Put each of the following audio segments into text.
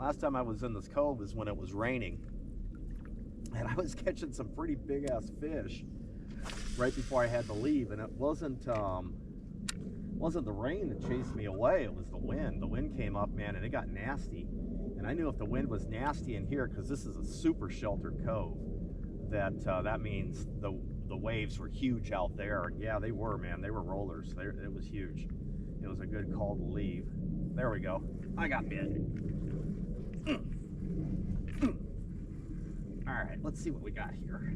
Last time I was in this cove was when it was raining, and I was catching some pretty big ass fish right before I had to leave, and it wasn't the rain that chased me away, it was the wind. The wind came up, man, and it got nasty. And I knew if the wind was nasty in here, because this is a super sheltered cove, that means the waves were huge out there. And yeah, they were, man. They were rollers. It was huge. It was a good call to leave. There we go. I got bit. All right, let's see what we got here.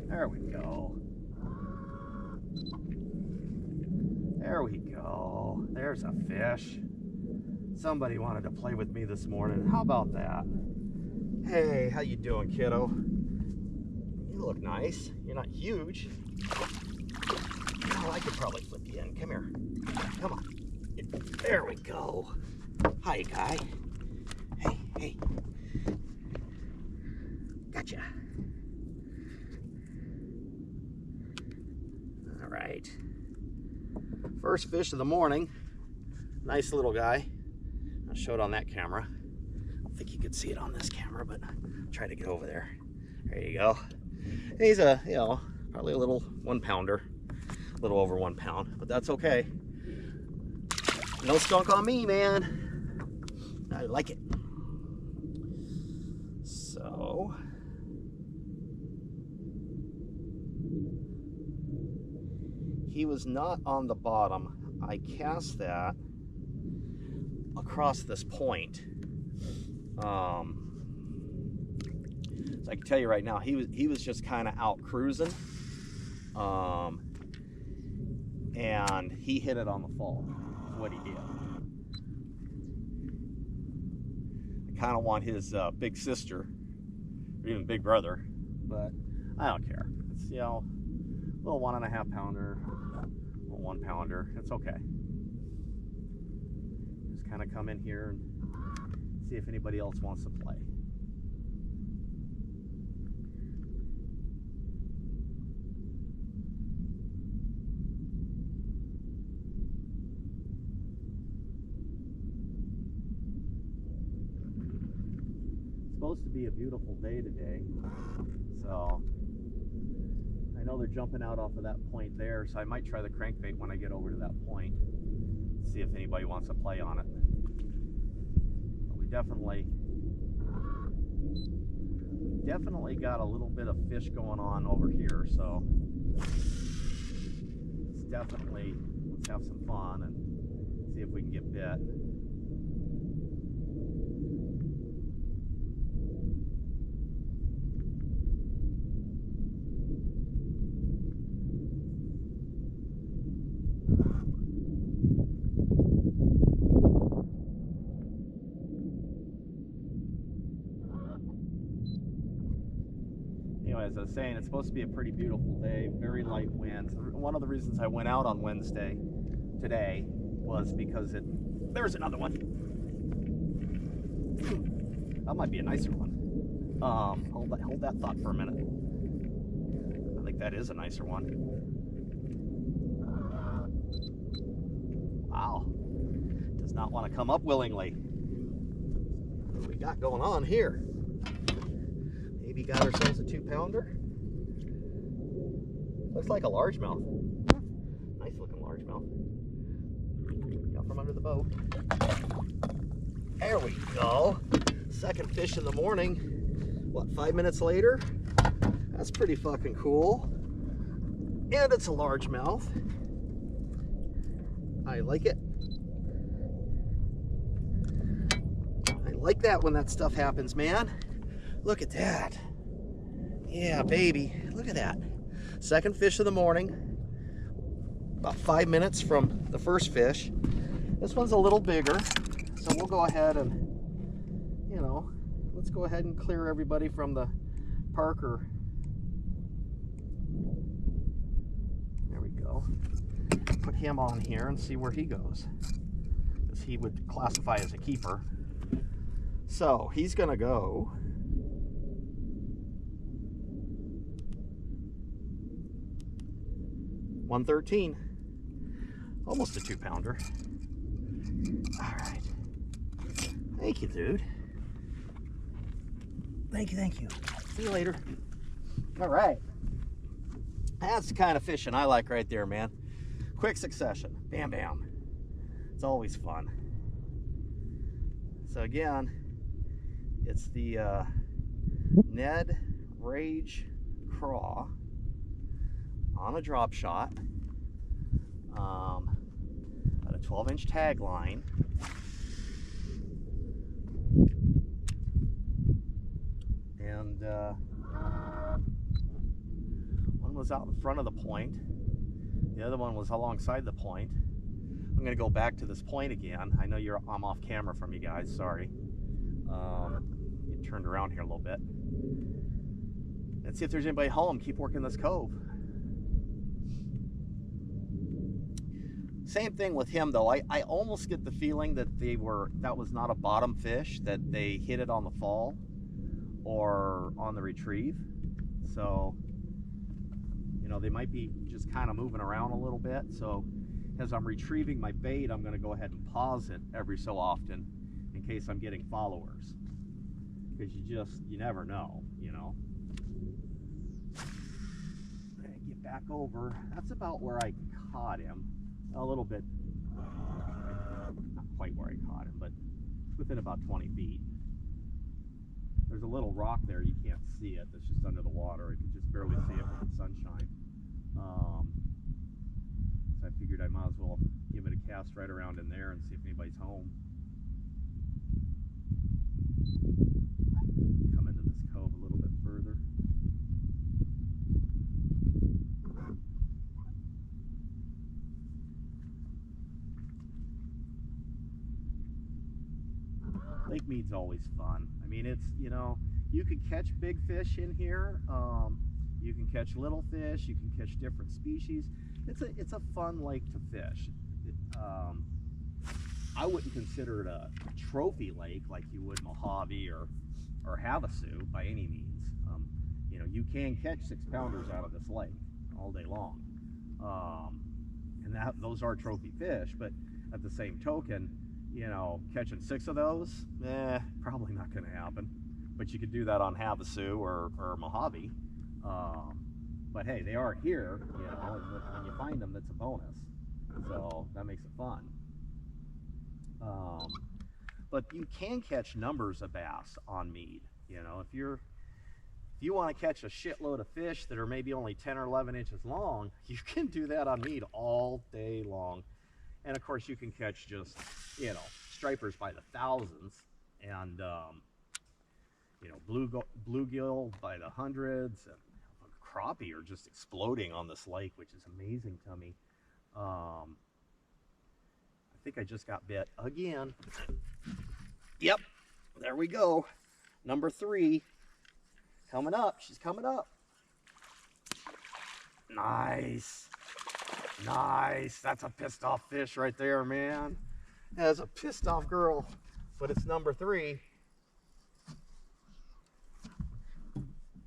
There we go. There we go. There's a fish. Somebody wanted to play with me this morning. How about that? Hey, how you doing, kiddo? You look nice. You're not huge. Oh, I could probably flip you in. Come here. Come on. There we go. Hi, guy. Hey, hey. Gotcha. All right. First fish of the morning. Nice little guy. I'll show it on that camera. I don't think you could see it on this camera, but I'll try to get over there. There you go. He's a, probably a little 1 pounder. A little over 1 pound, but that's okay. No skunk on me, man. I like it. So, he was not on the bottom. I cast that across this point. So I can tell you right now, he was just kind of out cruising, and he hit it on the fall. That's what he did. I kind of want his big sister, or even big brother, but I don't care. It's, little 1.5 pounder, little 1 pounder. It's okay. Just kind of come in here and see if anybody else wants to play. It's supposed to be a beautiful day today, so I know they're jumping out off of that point there, so I might try the crankbait when I get over to that point, see if anybody wants to play on it. But we definitely got a little bit of fish going on over here, so it's definitely, let's have some fun and see if we can get bit. As I was saying, it's supposed to be a pretty beautiful day, very light winds. One of the reasons I went out on Wednesday today was because there's another one. That might be a nicer one. Hold that thought for a minute. I think that is a nicer one. Wow. Does not want to come up willingly. What do we got going on here? Maybe got ourselves a 2 pounder. Looks like a largemouth. Nice looking largemouth. Got from under the boat. There we go. Second fish in the morning. What, 5 minutes later? That's pretty fucking cool. And it's a largemouth. I like it. I like that when that stuff happens, man. Look at that. Yeah, baby. Look at that. Second fish of the morning. About 5 minutes from the first fish. This one's a little bigger, so we'll go ahead and, let's go ahead and clear everybody from the Parker. There we go. Put him on here and see where he goes, because he would classify as a keeper. So he's gonna go $113, almost a 2 pounder. All right. Thank you, dude. Thank you, thank you. See you later. All right. That's the kind of fishing I like right there, man. Quick succession. Bam, bam. It's always fun. So again, it's the Ned Rage Craw on a drop shot. Got a 12-inch tag line. And one was out in front of the point. The other one was alongside the point. I'm gonna go back to this point again. I know I'm off camera from you guys, sorry. Get turned around here a little bit. Let's see if there's anybody home. Keep working this cove. Same thing with him though. I almost get the feeling that that was not a bottom fish, that they hit it on the fall or on the retrieve. So, you know, they might be just kind of moving around a little bit. So as I'm retrieving my bait, I'm going to go ahead and pause it every so often in case I'm getting followers, because you never know, you know. Get back over. That's about where I caught him. A little bit, not quite where I caught him, but within about 20 feet. There's a little rock there, you can't see it, that's just under the water. You can just barely see it with the sunshine. So I figured I might as well give it a cast right around in there and see if anybody's home. Come into this cove a little bit further. Lake Mead's always fun. I mean, it's, you know, you can catch big fish in here. You can catch little fish. You can catch different species. It's a fun lake to fish. I wouldn't consider it a trophy lake like you would Mojave or Havasu by any means. You know, you can catch 6-pounders out of this lake all day long, and those are trophy fish. But at the same token, you know, catching 6 of those, probably not going to happen. But you could do that on Havasu or Mojave. But hey, they are here, you know, and when you find them, that's a bonus. So that makes it fun. But you can catch numbers of bass on Mead. You know, if you want to catch a shitload of fish that are maybe only 10 or 11 inches long, you can do that on Mead all day long. And of course, you can catch just, you know, stripers by the thousands, and you know, bluegill by the hundreds, and crappie are just exploding on this lake, which is amazing to me. I think I just got bit again. Yep, there we go. Number 3 coming up. She's coming up. Nice. Nice. That's a pissed off fish right there, man. That's a pissed off girl, but it's number 3.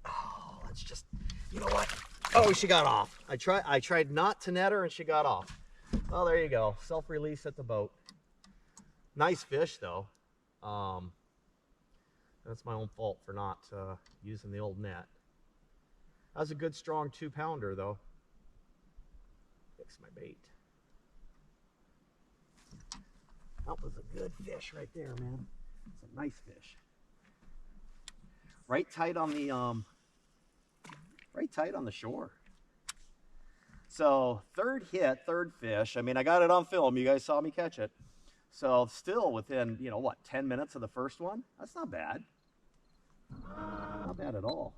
Oh, let's just, you know what? Oh, she got off. I tried not to net her and she got off. Oh, there you go. Self-release at the boat. Nice fish though. That's my own fault for not using the old net. That was a good strong 2-pounder though. Fix my bait. That was a good fish right there, man. It's a nice fish. Right tight on the shore. So third hit, third fish. I mean, I got it on film. You guys saw me catch it. So still within, you know, what, 10 minutes of the first one? That's not bad. Not bad at all.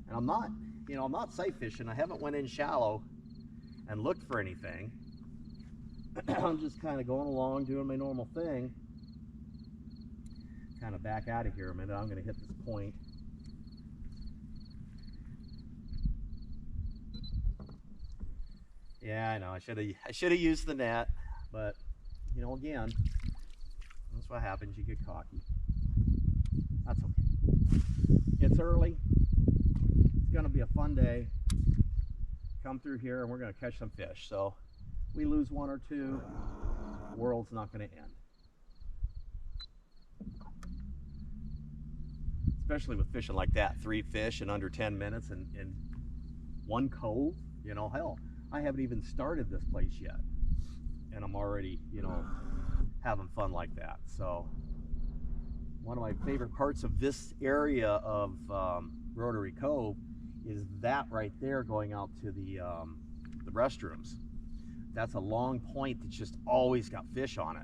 And I'm not, you know, I'm not sight fishing. I haven't went in shallow and looked for anything. I'm just kind of going along, doing my normal thing. Kind of back out of here a minute. I'm going to hit this point. Yeah, I know. I should have used the net, but you know, again, that's what happens. You get cocky. That's okay. It's early. It's going to be a fun day. Come through here, and we're going to catch some fish. So, we lose 1 or 2, the world's not going to end. especially with fishing like that, 3 fish in under 10 minutes in one cove. You know, hell, I haven't even started this place yet, and I'm already, you know, having fun like that. So one of my favorite parts of this area of Rotary Cove is that right there going out to the restrooms. That's a long point that's just always got fish on it.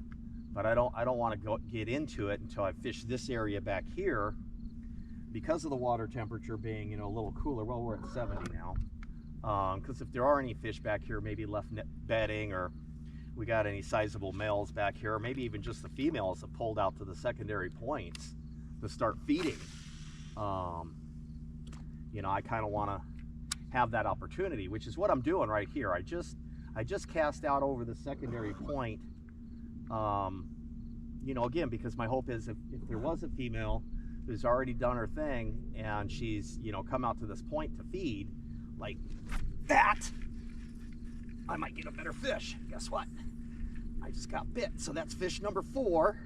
But I don't want to get into it until I fish this area back here, because of the water temperature being, you know, a little cooler. Well, we're at 70 now. Because if there are any fish back here, maybe left bedding, or we got any sizable males back here, or maybe even just the females that pulled out to the secondary points to start feeding. You know, I kind of want to have that opportunity, which is what I'm doing right here. I just cast out over the secondary point. You know, again, because my hope is if there was a female who's already done her thing and she's, you know, come out to this point to feed like that, I might get a better fish. Guess what? I just got bit. So that's fish number 4.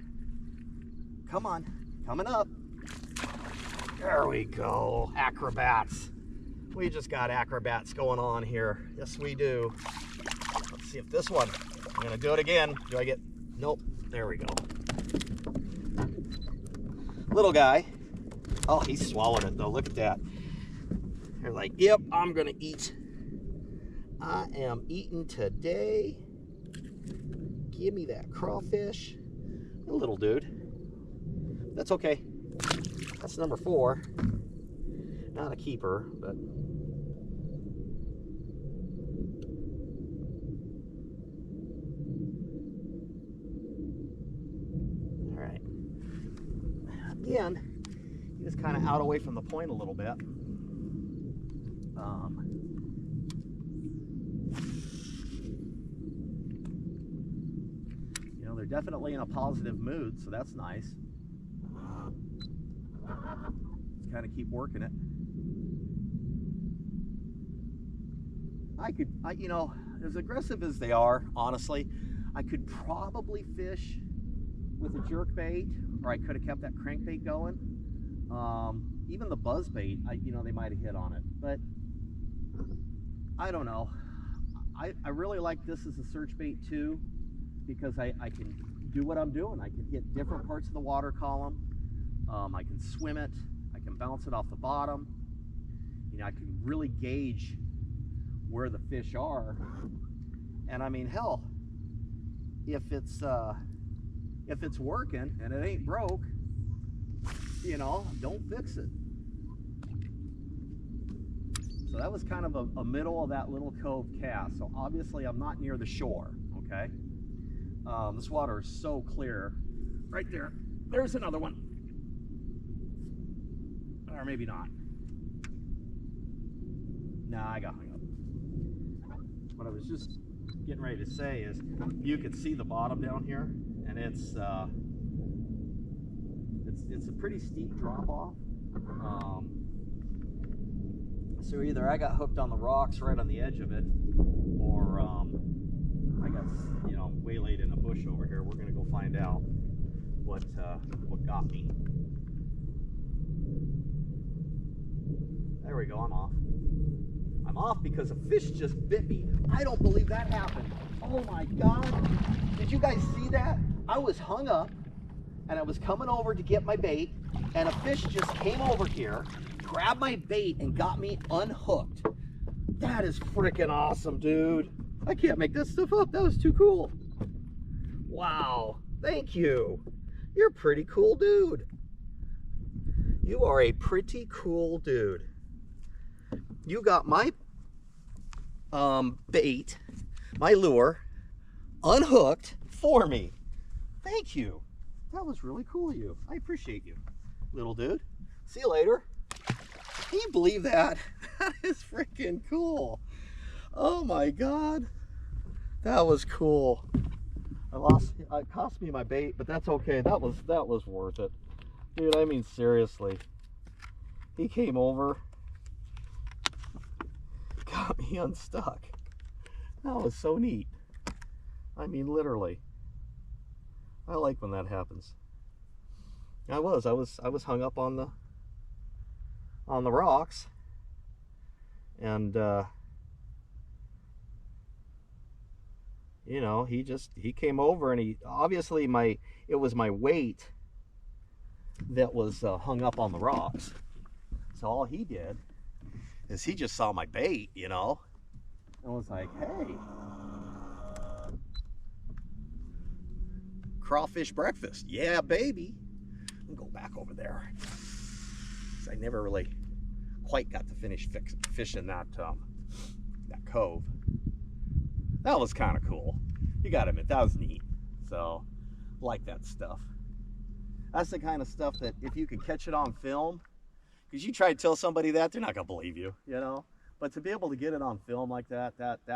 Come on, coming up. There we go, acrobats. We just got acrobats going on here. Yes, we do. Let's see if this one, I'm gonna do it again. Do I get, nope, there we go. Little guy. Oh, he swallowed it though, look at that. They're like, yep, I'm gonna eat. I am eating today. Give me that crawfish. A little dude. That's okay. That's number 4. Not a keeper, but all right. Again, he was kind of out away from the point a little bit. You know, they're definitely in a positive mood, so that's nice. Let's kind of keep working it. You know, as aggressive as they are, honestly, I could probably fish with a jerk bait, or I could have kept that crankbait going. Even the buzz bait, you know, they might have hit on it, but I don't know. I really like this as a search bait too, because I can do what I'm doing. I can hit different parts of the water column. I can swim it. I can bounce it off the bottom. You know, I can really gauge where the fish are. And I mean, hell, if it's working and it ain't broke, you know, don't fix it. So that was kind of a middle of that little cove cast. So obviously I'm not near the shore, okay? This water is so clear. Right there, there's another one. Or maybe not. Nah, I got hung up. What I was just getting ready to say is, you could see the bottom down here, and it's a pretty steep drop off. So either I got hooked on the rocks right on the edge of it, or I got, you know, waylaid in a bush over here. We're gonna go find out what got me. There we go, I'm off. I'm off because a fish just bit me. I don't believe that happened. Oh my God. Did you guys see that? I was hung up and I was coming over to get my bait, and a fish just came over here, grabbed my bait, and got me unhooked. That is freaking awesome, dude. I can't make this stuff up. That was too cool. Wow. Thank you. You're a pretty cool dude. You are a pretty cool dude. You got my bait, my lure, unhooked for me. Thank you. That was really cool of you. I appreciate you, little dude. See you later. Can you believe that? That is freaking cool. Oh my God. That was cool. It cost me my bait, but that's okay. That was worth it. Dude, I mean, seriously. He came over, got me unstuck. That was so neat. I mean, literally. I like when that happens. I was hung up on on the rocks. And you know, he came over, and he obviously it was my weight that was hung up on the rocks. So all he did is he just saw my bait, you know, and was like, hey, crawfish breakfast. Yeah, baby. I'll go back over there. I never really quite got to finish fishing that cove. That was kind of cool. You gotta admit, that was neat. So, like that stuff. That's the kind of stuff that if you can catch it on film, because you try to tell somebody that, they're not gonna believe you, you know. But to be able to get it on film like that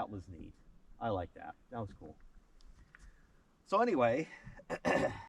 was neat. I like that. That was cool. So anyway,